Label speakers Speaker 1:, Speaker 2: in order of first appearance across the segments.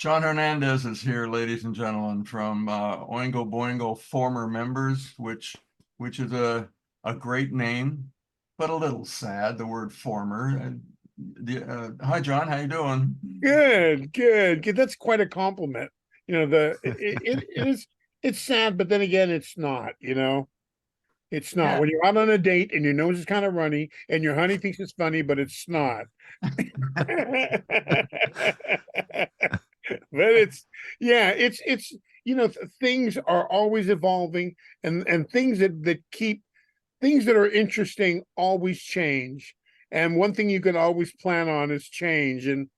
Speaker 1: John Hernandez is here, ladies and gentlemen, from Oingo Boingo former members, which is a great name, but a little sad, the word former. Hi, John, how you doing?
Speaker 2: Good. That's quite a compliment. It is it's sad, but then again, it's not, It's not.
Speaker 1: Yeah.
Speaker 2: When you're out on a date and your nose is kind of runny and your honey thinks it's funny, but it's not. But it's things are always evolving and things that keep things that are interesting always change. And one thing you can always plan on is change. And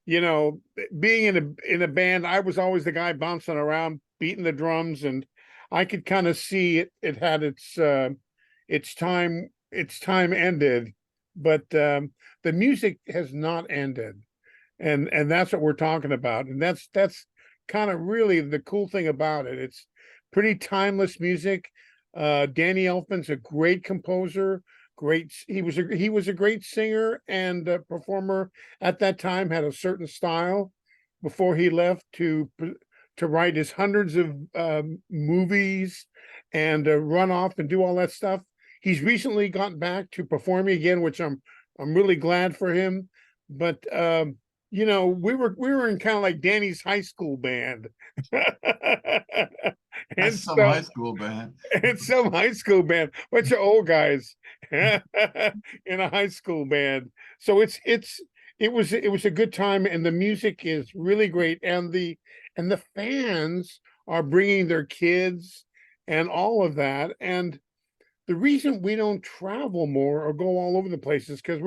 Speaker 2: you know, being in a band, I was always the guy bouncing around, beating the drums, and I could kind of see it had its time ended, but the music has not ended, and that's what we're talking about, and that's kind of really the cool thing about it. It's pretty timeless music. Danny Elfman's a great composer. He was a great singer and performer at that time. Had a certain style before he left to write his hundreds of movies and run off and do all that stuff. He's recently gotten back to performing again, which I'm really glad for him. But we were in kind of like Danny's high school band.
Speaker 1: That's
Speaker 2: and
Speaker 1: some
Speaker 2: so
Speaker 1: high school band.
Speaker 2: it's some high school band, bunch of old guys in a high school band. So it was a good time, and the music is really great, and the fans are bringing their kids and all of that. And the reason we don't travel more or go all over the place is because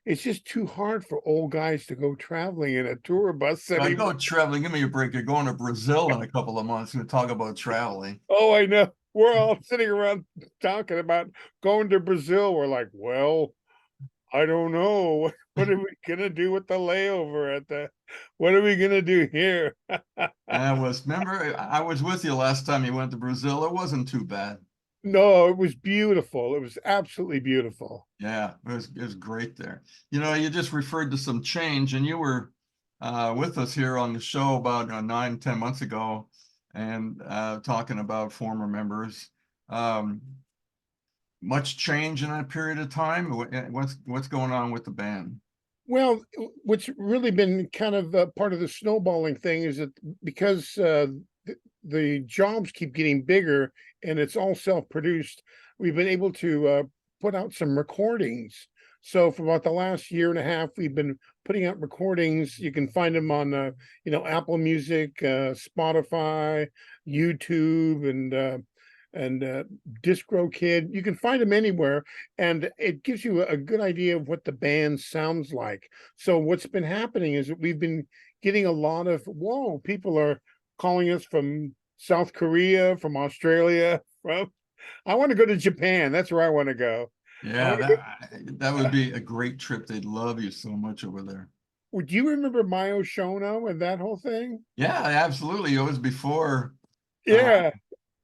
Speaker 2: it's just too hard for old guys to go traveling in a tour bus
Speaker 1: I
Speaker 2: anymore.
Speaker 1: go traveling. Give me a break. You're going to Brazil in a couple of months. We talk about traveling.
Speaker 2: Oh, I know. We're all sitting around talking about going to Brazil. We're like, well, I don't know. What are we gonna do with the layover at the? What are we gonna do here?
Speaker 1: Remember, I was with you last time you went to Brazil. It wasn't too bad.
Speaker 2: No, it was beautiful. It was absolutely beautiful.
Speaker 1: Yeah, it was great there. You know, you just referred to some change, and you were with us here on the show about 9, 10 months ago, and talking about former members. Um, Much change in that period of time. What's going on with the band?
Speaker 2: Well, what's really been kind of part of the snowballing thing is that because the jobs keep getting bigger and it's all self-produced, we've been able to put out some recordings. So for about the last year and a half, we've been putting out recordings. You can find them on Apple Music, Spotify, YouTube, and DistroKid. You can find them anywhere, and it gives you a good idea of what the band sounds like. So what's been happening is that we've been getting a lot of whoa, people are calling us from South Korea, from Australia, from I want to go to Japan. That's where I want to go. I
Speaker 1: Yeah,
Speaker 2: want to
Speaker 1: that would be a great trip. They'd love you so much over there.
Speaker 2: go. Do you remember Mayo Shono and that whole thing?
Speaker 1: Yeah, absolutely. It was before uh,
Speaker 2: Yeah.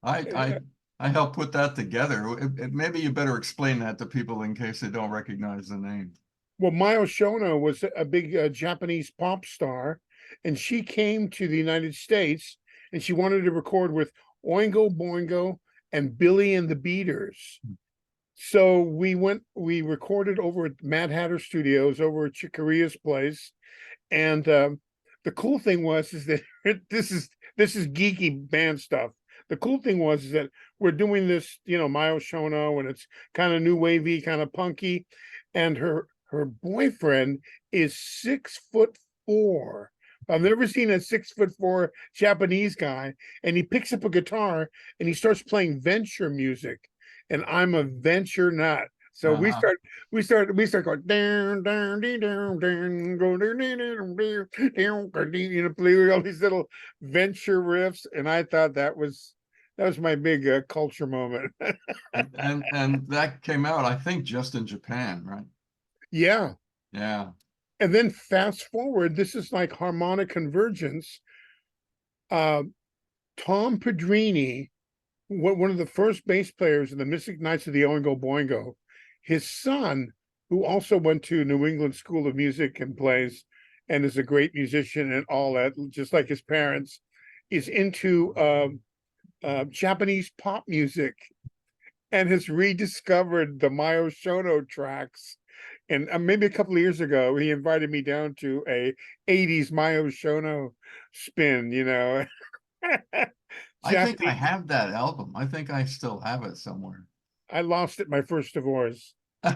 Speaker 1: I I I helped put that together. Maybe you better explain that to people in case they don't recognize the name.
Speaker 2: Well, Mayo Shono was a big Japanese pop star, and she came to the United States and she wanted to record with Oingo Boingo and Billy and the Beaters. So we recorded over at Mad Hatter Studios over at Chicorea's place. And the cool thing was is that this is geeky band stuff. The cool thing was is that we're doing this, Mayo Shono, and it's kind of new wavy, kind of punky, and her boyfriend is 6'4". I've never seen a 6'4" Japanese guy, and he picks up a guitar and he starts playing venture music, and I'm a venture nut. So we
Speaker 1: Uh-huh.
Speaker 2: start we start going down down down down go down down play all these little venture riffs, and I thought that was my big culture moment.
Speaker 1: And that came out, I think, just in Japan, right?
Speaker 2: Yeah,
Speaker 1: Yeah.
Speaker 2: and then fast forward, this is like harmonic convergence. Uh, Tom Pedrini, one of the first bass players in the Mystic Knights of the Oingo Boingo, his son, who also went to New England School of Music and plays, and is a great musician and all that, just like his parents, is into Japanese pop music and has rediscovered the Mayo Shono tracks. And maybe a couple of years ago, he invited me down to a 80s Mayo Shono spin,
Speaker 1: I think I
Speaker 2: Japanese.
Speaker 1: have that album. I think I still have it somewhere.
Speaker 2: I lost it my first divorce.
Speaker 1: Oh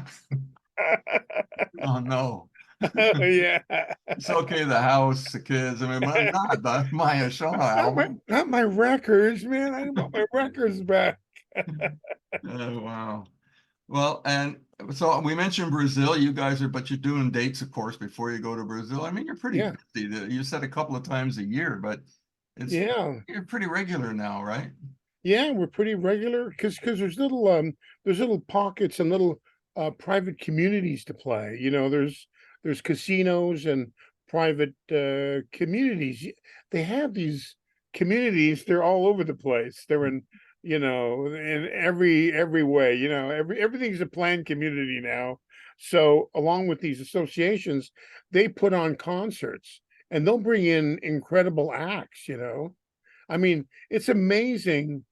Speaker 1: no.
Speaker 2: Oh, yeah.
Speaker 1: It's okay, the house, the kids. I mean, but not the Maya Shono album.
Speaker 2: Not my records, man. I want my records back.
Speaker 1: Oh, wow. Well, and so we mentioned Brazil. You guys are, but you're doing dates, of course, before you go to Brazil. I mean, you're pretty
Speaker 2: Yeah.
Speaker 1: busy. You said a couple of times a year, but
Speaker 2: Yeah.
Speaker 1: you're pretty regular now, right?
Speaker 2: Yeah, we're pretty regular because there's little pockets and little private communities to play. There's casinos and private communities. They have these communities, they're all over the place. They're in every way, everything's a planned community now. So along with these associations, they put on concerts and they'll bring in incredible acts. I mean, it's amazing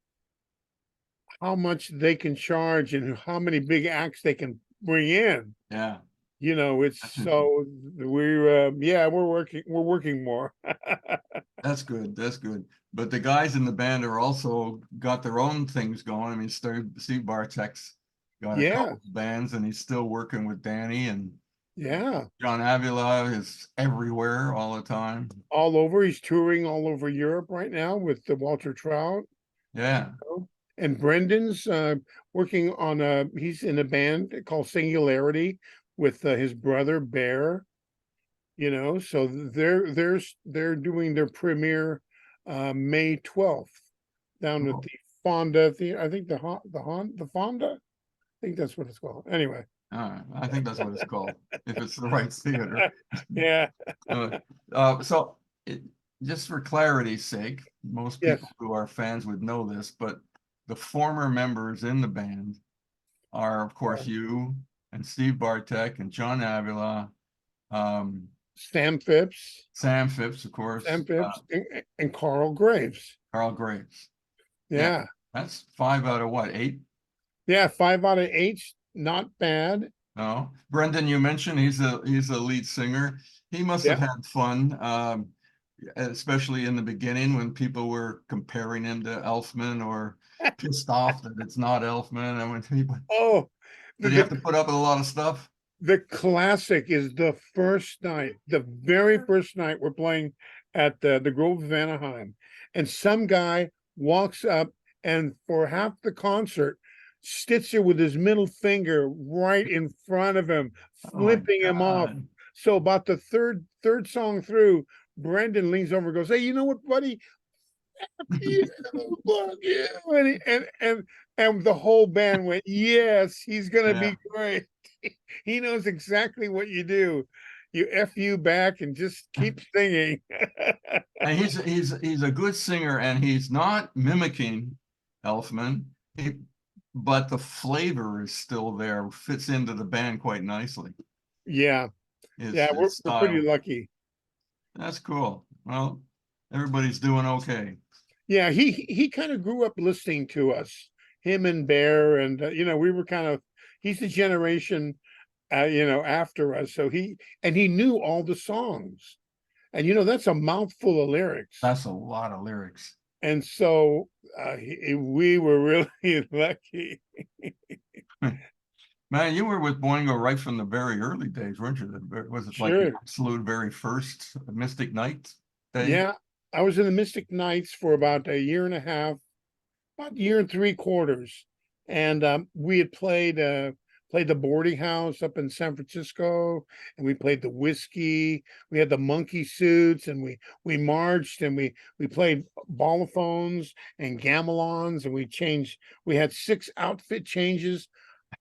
Speaker 2: how much they can charge and how many big acts they can bring in.
Speaker 1: Yeah.
Speaker 2: It's so we're working more.
Speaker 1: That's good. That's good. But the guys in the band are also got their own things going. I mean, Steve Bartek's got a
Speaker 2: Yeah,
Speaker 1: couple of bands, and he's still working with Danny, and
Speaker 2: yeah.
Speaker 1: John Avila is everywhere all the time.
Speaker 2: All over. He's touring all over Europe right now with the Walter Trout.
Speaker 1: Yeah.
Speaker 2: And Brendan's working on he's in a band called Singularity with his brother Bear. So they're doing their premiere May 12th down at
Speaker 1: Cool.
Speaker 2: the Fonda I think the Fonda. I think that's what it's called. Anyway.
Speaker 1: All right. I think that's what it's called, if it's the right theater.
Speaker 2: Yeah.
Speaker 1: So just for clarity's sake, most
Speaker 2: Yes.
Speaker 1: people who are fans would know this, but the former members in the band are, of course, you and Steve Bartek and John Avila,
Speaker 2: Sam Phipps.
Speaker 1: Sam Phipps, of course,
Speaker 2: Sam Phipps and Carl Graves.
Speaker 1: Carl Graves.
Speaker 2: Yeah.
Speaker 1: That's 5 out of what, 8?
Speaker 2: Yeah, 5 out of 8. Not bad.
Speaker 1: No, Brendan, you mentioned he's a lead singer. He must have had fun, especially in the beginning when people were comparing him to Elfman or pissed off that it's not Elfman. And when people
Speaker 2: Oh,
Speaker 1: did he have to put up with a lot of stuff?
Speaker 2: the classic is the first night, the very first night we're playing at the Grove of Anaheim, and some guy walks up and for half the concert Stitzer with his middle finger right in front of him, flipping him off. So about the third song through, Brendan leans over and goes, "Hey, you know what, buddy? You, fuck you." And the whole band went, "Yes, he's gonna be great." He knows exactly what you do. You F you back and just keep singing.
Speaker 1: And he's a good singer, and he's not mimicking Elfman. But the flavor is still there, fits into the band quite nicely.
Speaker 2: Yeah. We're pretty lucky.
Speaker 1: That's cool. Well, everybody's doing okay.
Speaker 2: Yeah, he kind of grew up listening to us, him and Bear, and we were kind of, he's the generation after us, so he knew all the songs, and that's a mouthful of lyrics.
Speaker 1: That's a lot of lyrics.
Speaker 2: And so we were really lucky.
Speaker 1: Man, you were with Boingo right from the very early days, weren't you? Was it like the absolute very first Mystic Night day?
Speaker 2: Yeah, I was in the Mystic Nights for about a year and a half, about a year and 3/4, and we had played the boarding house up in San Francisco, and we played the Whiskey. We had the monkey suits, and we marched, and we played ballophones and gamelons, and we had 6 outfit changes.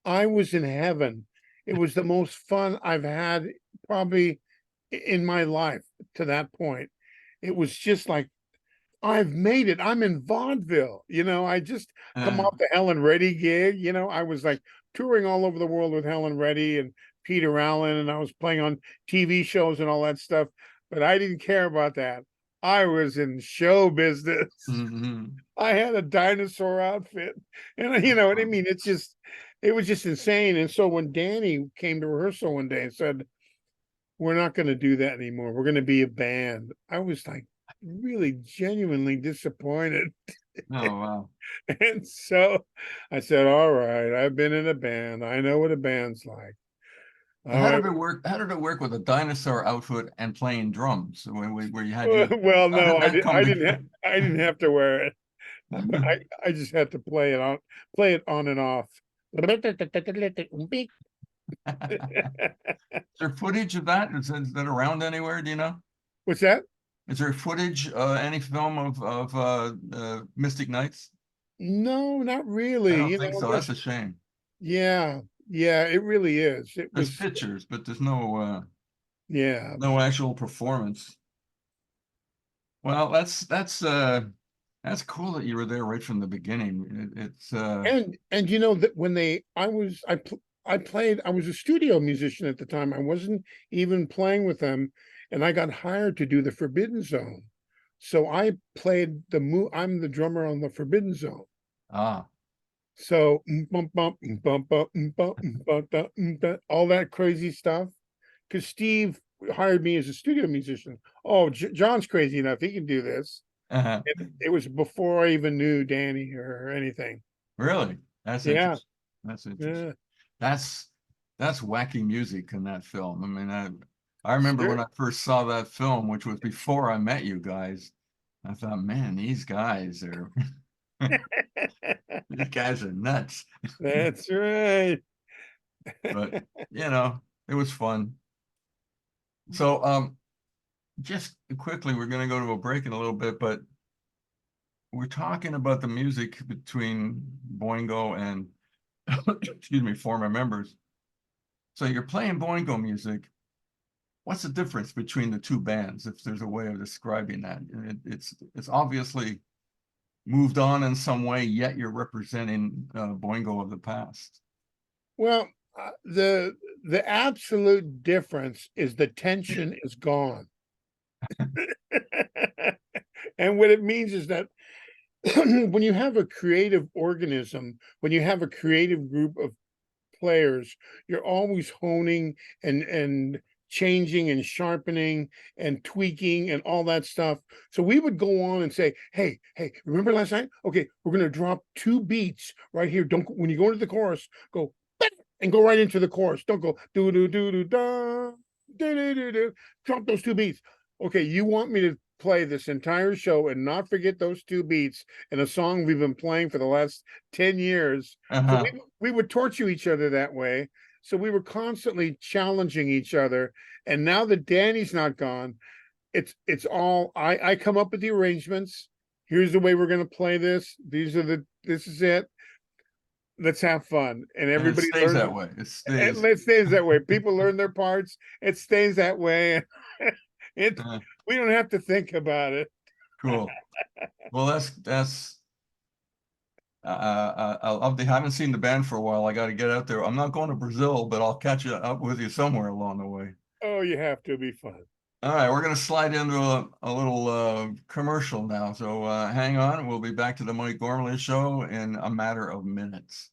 Speaker 2: I was in heaven. It was the most fun I've had probably in my life to that point. It was just like, I've made it. I'm in vaudeville. I just come off the Helen Reddy gig. I was like touring all over the world with Helen Reddy and Peter Allen and I was playing on TV shows and all that stuff, but I didn't care about that. I was in show business.
Speaker 1: Mhm.
Speaker 2: I had a dinosaur outfit, and you know what I mean. It was just insane. And so when Danny came to rehearsal one day and said, "We're not going to do that anymore. We're going to be a band," I was like really genuinely disappointed.
Speaker 1: Oh, wow.
Speaker 2: And so I said, "All right, I've been in a band. I know what a band's like." All
Speaker 1: How
Speaker 2: right.
Speaker 1: did it work? How did it work with a dinosaur outfit and playing drums? Where you had you?
Speaker 2: Well,
Speaker 1: How
Speaker 2: no,
Speaker 1: did that come together?
Speaker 2: I didn't have to wear it. I just had to play it on and off.
Speaker 1: Is there footage of that? Is that around anywhere? Do you know?
Speaker 2: What's that?
Speaker 1: Is there footage, any film of Mystic Knights?
Speaker 2: No, not
Speaker 1: I
Speaker 2: really.
Speaker 1: don't think so. That's
Speaker 2: There's
Speaker 1: a shame.
Speaker 2: yeah, yeah, it really is. It
Speaker 1: There's
Speaker 2: was
Speaker 1: pictures, but there's
Speaker 2: yeah.
Speaker 1: no actual performance. Well, that's cool that you were there right from the beginning. It's
Speaker 2: And you know that when they I played, I was a studio musician at the time. I wasn't even playing with them, and I got hired to do the Forbidden Zone. So I played I'm the drummer on the Forbidden Zone.
Speaker 1: ah
Speaker 2: So all that crazy stuff. Because Steve hired me as a studio musician. Oh, John's crazy enough; he can do this.
Speaker 1: uh
Speaker 2: It was before I even knew Danny or anything.
Speaker 1: Really? That's
Speaker 2: Yeah,
Speaker 1: interesting. That's interesting.
Speaker 2: yeah,
Speaker 1: That's that's wacky music in that film. I mean, I remember when
Speaker 2: sure.
Speaker 1: I first saw that film, which was before I met you guys. I thought, man, these guys are these guys are nuts.
Speaker 2: That's right.
Speaker 1: But it was fun. So just quickly, we're gonna go to a break in a little bit, but we're talking about the music between Boingo and excuse me, former members. So you're playing Boingo music. What's the difference between the two bands, if there's a way of describing that? It's obviously moved on in some way, yet you're representing Boingo of the past.
Speaker 2: Well, the absolute difference is the tension is gone. And what it means is that when you have a creative organism, when you have a creative group of players, you're always honing and changing and sharpening and tweaking and all that stuff. So we would go on and say, hey, remember last night? Okay, we're gonna drop two beats right here. Don't when you go into the chorus, go and go right into the chorus. Don't go do do do do da do do do do. Drop those two beats. Okay, you want me to play this entire show and not forget those two beats in a song we've been playing for the last 10 years. So
Speaker 1: Uh-huh.
Speaker 2: we would torture each other that way. So we were constantly challenging each other. And now that Danny's not gone, it's all I come up with the arrangements. Here's the way we're gonna play this. This is it. Let's have fun. And
Speaker 1: And it
Speaker 2: everybody
Speaker 1: stays
Speaker 2: learns
Speaker 1: that way. It stays.
Speaker 2: it stays that way. People learn their parts. It stays that way. It
Speaker 1: uh,
Speaker 2: we don't have to think about it.
Speaker 1: cool. Well, I haven't seen the band for a while. I got to get out there. I'm not going to Brazil, but I'll catch up with you somewhere along the way.
Speaker 2: Oh, you have to be fun.
Speaker 1: All right, we're going to slide into a little commercial now. So hang on. We'll be back to the Mike Gormley show in a matter of minutes.